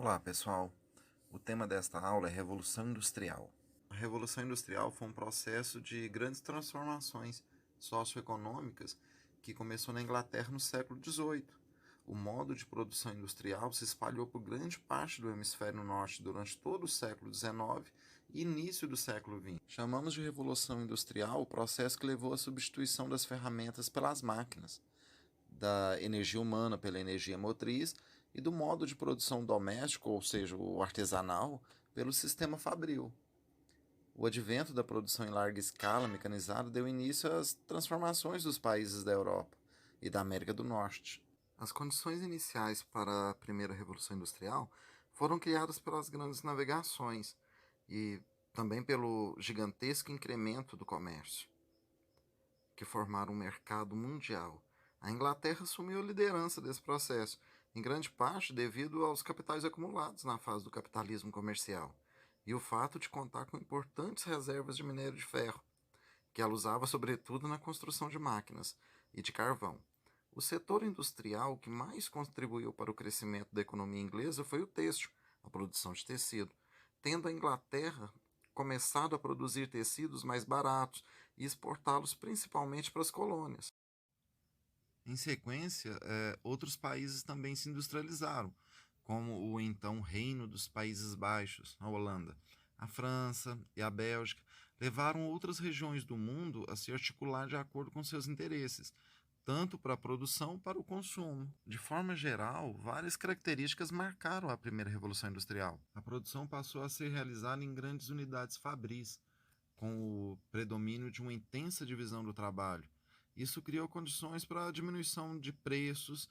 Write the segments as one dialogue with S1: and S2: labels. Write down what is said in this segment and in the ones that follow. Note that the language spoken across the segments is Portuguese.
S1: Olá, pessoal. O tema desta aula é Revolução Industrial. A Revolução Industrial foi um processo de grandes transformações socioeconômicas que começou na Inglaterra no século XVIII. O modo de produção industrial se espalhou por grande parte do hemisfério norte durante todo o século XIX e início do século XX. Chamamos de Revolução Industrial o processo que levou à substituição das ferramentas pelas máquinas, da energia humana pela energia motriz e do modo de produção doméstico, ou seja, o artesanal, pelo sistema fabril. O advento da produção em larga escala mecanizada deu início às transformações dos países da Europa e da América do Norte. As condições iniciais para a primeira Revolução Industrial foram criadas pelas grandes navegações e também pelo gigantesco incremento do comércio, que formaram um mercado mundial. A Inglaterra assumiu a liderança desse processo, em grande parte devido aos capitais acumulados na fase do capitalismo comercial e o fato de contar com importantes reservas de minério de ferro, que ela usava sobretudo na construção de máquinas e de carvão. O setor industrial que mais contribuiu para o crescimento da economia inglesa foi o têxtil, a produção de tecido, tendo a Inglaterra começado a produzir tecidos mais baratos e exportá-los principalmente para as colônias. Em sequência, outros países também se industrializaram, como o então Reino dos Países Baixos, a Holanda. A França e a Bélgica levaram outras regiões do mundo a se articular de acordo com seus interesses, tanto para a produção como para o consumo. De forma geral, várias características marcaram a primeira Revolução Industrial. A produção passou a ser realizada em grandes unidades fabris, com o predomínio de uma intensa divisão do trabalho. Isso criou condições para a diminuição de preços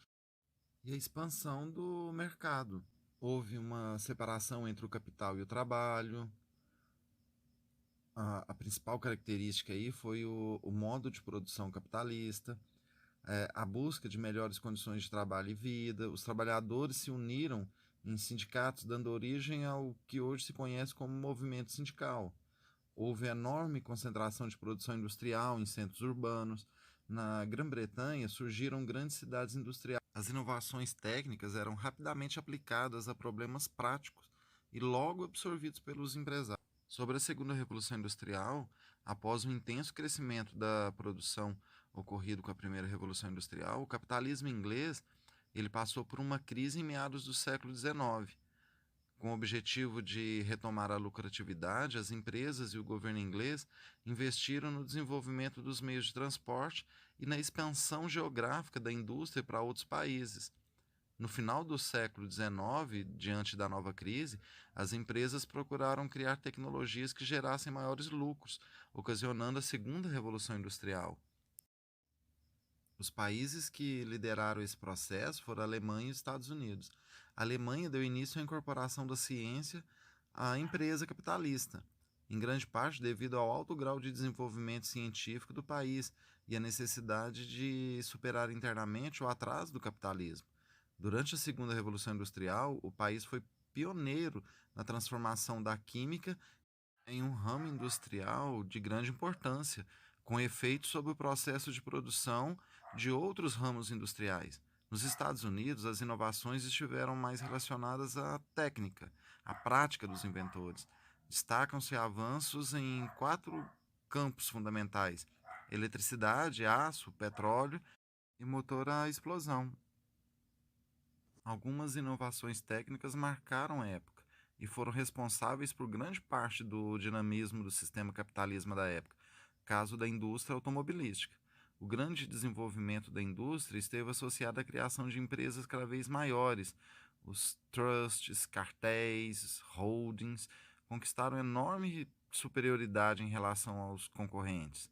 S1: e a expansão do mercado. Houve uma separação entre o capital e o trabalho. A principal característica aí foi o modo de produção capitalista, a busca de melhores condições de trabalho e vida. Os trabalhadores se uniram em sindicatos, dando origem ao que hoje se conhece como movimento sindical. Houve enorme concentração de produção industrial em centros urbanos. Na Grã-Bretanha surgiram grandes cidades industriais. As inovações técnicas eram rapidamente aplicadas a problemas práticos e logo absorvidos pelos empresários. Sobre a segunda Revolução Industrial, após o intenso crescimento da produção ocorrido com a primeira Revolução Industrial, o capitalismo inglês ele passou por uma crise em meados do século XIX. Com o objetivo de retomar a lucratividade, as empresas e o governo inglês investiram no desenvolvimento dos meios de transporte e na expansão geográfica da indústria para outros países. No final do século XIX, diante da nova crise, as empresas procuraram criar tecnologias que gerassem maiores lucros, ocasionando a segunda Revolução Industrial. Os países que lideraram esse processo foram a Alemanha e os Estados Unidos. A Alemanha deu início à incorporação da ciência à empresa capitalista, em grande parte devido ao alto grau de desenvolvimento científico do país e à necessidade de superar internamente o atraso do capitalismo. Durante a Segunda Revolução Industrial, o país foi pioneiro na transformação da química em um ramo industrial de grande importância, com efeitos sobre o processo de produção de outros ramos industriais. Nos Estados Unidos, as inovações estiveram mais relacionadas à técnica, à prática dos inventores. Destacam-se avanços em quatro campos fundamentais: eletricidade, aço, petróleo e motor à explosão. Algumas inovações técnicas marcaram a época e foram responsáveis por grande parte do dinamismo do sistema capitalismo da época, caso da indústria automobilística. O grande desenvolvimento da indústria esteve associado à criação de empresas cada vez maiores. Os trusts, cartéis, holdings conquistaram enorme superioridade em relação aos concorrentes.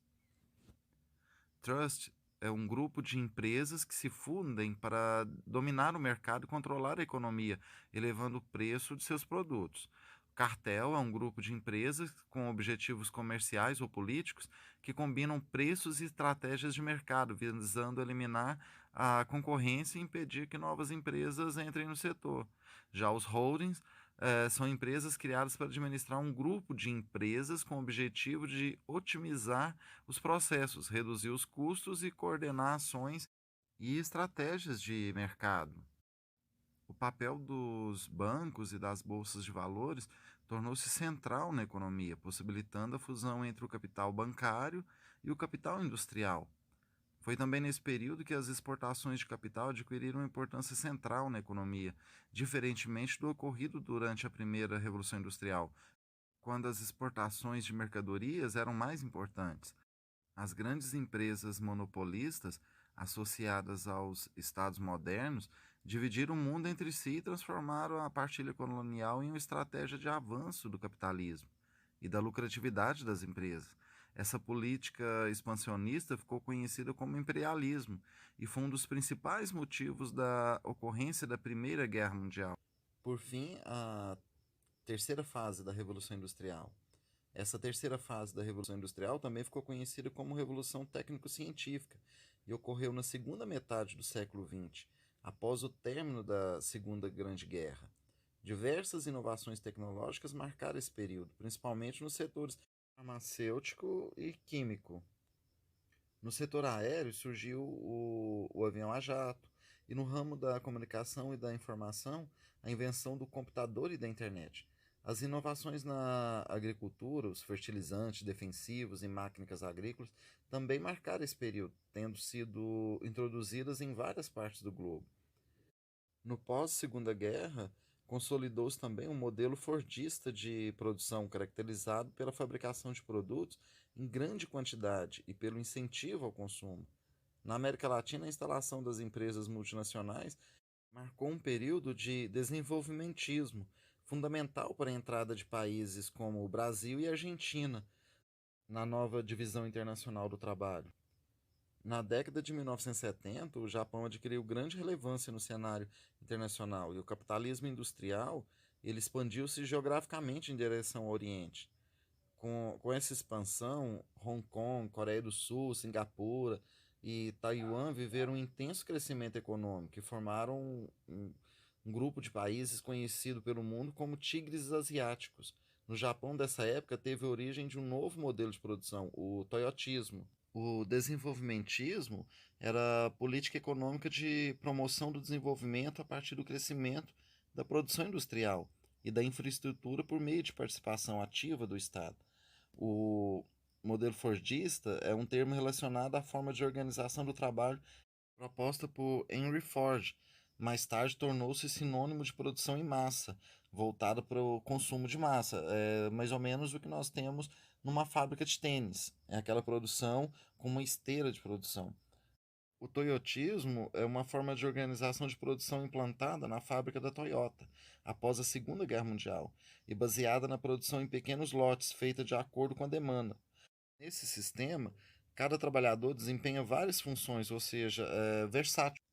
S1: Trust é um grupo de empresas que se fundem para dominar o mercado e controlar a economia, elevando o preço de seus produtos. Cartel é um grupo de empresas com objetivos comerciais ou políticos que combinam preços e estratégias de mercado, visando eliminar a concorrência e impedir que novas empresas entrem no setor. Já os holdings são empresas criadas para administrar um grupo de empresas com o objetivo de otimizar os processos, reduzir os custos e coordenar ações e estratégias de mercado. O papel dos bancos e das bolsas de valores tornou-se central na economia, possibilitando a fusão entre o capital bancário e o capital industrial. Foi também nesse período que as exportações de capital adquiriram importância central na economia, diferentemente do ocorrido durante a primeira Revolução Industrial, quando as exportações de mercadorias eram mais importantes. As grandes empresas monopolistas, associadas aos estados modernos, dividiram o mundo entre si e transformaram a partilha colonial em uma estratégia de avanço do capitalismo e da lucratividade das empresas. Essa política expansionista ficou conhecida como imperialismo e foi um dos principais motivos da ocorrência da Primeira Guerra Mundial. Por fim, a terceira fase da Revolução Industrial. Essa terceira fase da Revolução Industrial também ficou conhecida como Revolução Técnico-Científica e ocorreu na segunda metade do século XX, após o término da Segunda Grande Guerra. Diversas inovações tecnológicas marcaram esse período, principalmente nos setores farmacêutico e químico. No setor aéreo surgiu o avião a jato, e no ramo da comunicação e da informação, a invenção do computador e da internet. As inovações na agricultura, os fertilizantes defensivos e máquinas agrícolas também marcaram esse período, tendo sido introduzidas em várias partes do globo. No pós-Segunda Guerra, consolidou-se também um modelo fordista de produção caracterizado pela fabricação de produtos em grande quantidade e pelo incentivo ao consumo. Na América Latina, a instalação das empresas multinacionais marcou um período de desenvolvimentismo, fundamental para a entrada de países como o Brasil e a Argentina na nova divisão internacional do trabalho. Na década de 1970, o Japão adquiriu grande relevância no cenário internacional e o capitalismo industrial ele expandiu-se geograficamente em direção ao Oriente. Com essa expansão, Hong Kong, Coreia do Sul, Singapura e Taiwan viveram um intenso crescimento econômico e formaram um grupo de países conhecido pelo mundo como tigres asiáticos. No Japão dessa época teve origem de um novo modelo de produção, o toyotismo. O desenvolvimentismo era a política econômica de promoção do desenvolvimento a partir do crescimento da produção industrial e da infraestrutura por meio de participação ativa do Estado. O modelo fordista é um termo relacionado à forma de organização do trabalho proposta por Henry Ford. Mais tarde tornou-se sinônimo de produção em massa, voltada para o consumo de massa. É mais ou menos o que nós temos numa fábrica de tênis. É aquela produção com uma esteira de produção. O toyotismo é uma forma de organização de produção implantada na fábrica da Toyota após a Segunda Guerra Mundial e baseada na produção em pequenos lotes feita de acordo com a demanda. Nesse sistema, cada trabalhador desempenha várias funções, ou seja, é versátil.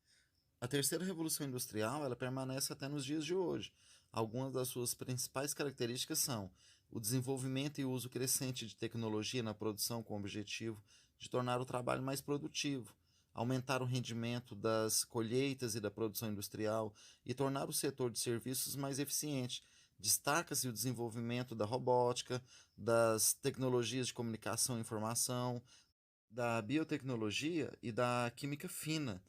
S1: A terceira revolução industrial ela permanece até nos dias de hoje. Algumas das suas principais características são o desenvolvimento e uso crescente de tecnologia na produção com o objetivo de tornar o trabalho mais produtivo, aumentar o rendimento das colheitas e da produção industrial e tornar o setor de serviços mais eficiente. Destaca-se o desenvolvimento da robótica, das tecnologias de comunicação e informação, da biotecnologia e da química fina.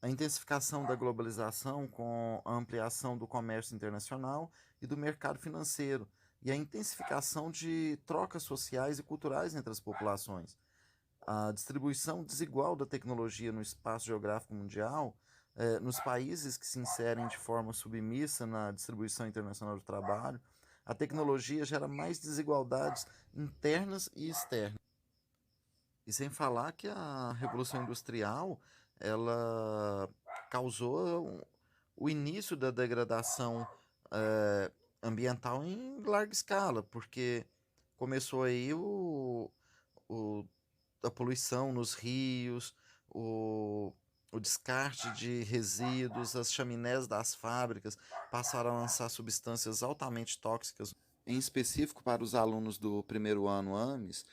S1: A intensificação da globalização com a ampliação do comércio internacional e do mercado financeiro, e a intensificação de trocas sociais e culturais entre as populações. A distribuição desigual da tecnologia no espaço geográfico mundial, nos países que se inserem de forma submissa na distribuição internacional do trabalho, a tecnologia gera mais desigualdades internas e externas. E sem falar que a Revolução Industrial, ela causou o início da degradação ambiental em larga escala, porque começou aí o, a poluição nos rios, o descarte de resíduos, as chaminés das fábricas passaram a lançar substâncias altamente tóxicas. Em específico para os alunos do primeiro ano AMES,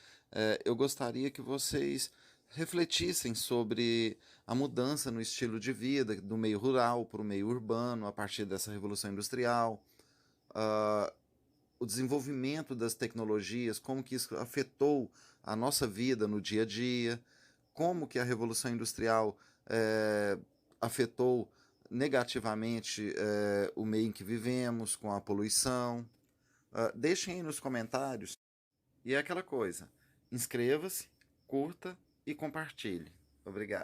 S1: eu gostaria que vocês refletissem sobre a mudança no estilo de vida do meio rural para o meio urbano a partir dessa revolução industrial, o desenvolvimento das tecnologias, como que isso afetou a nossa vida no dia a dia, como que a revolução industrial afetou negativamente o meio em que vivemos, com a poluição. Deixem aí nos comentários. E é aquela coisa, inscreva-se, curta e compartilhe. Obrigado.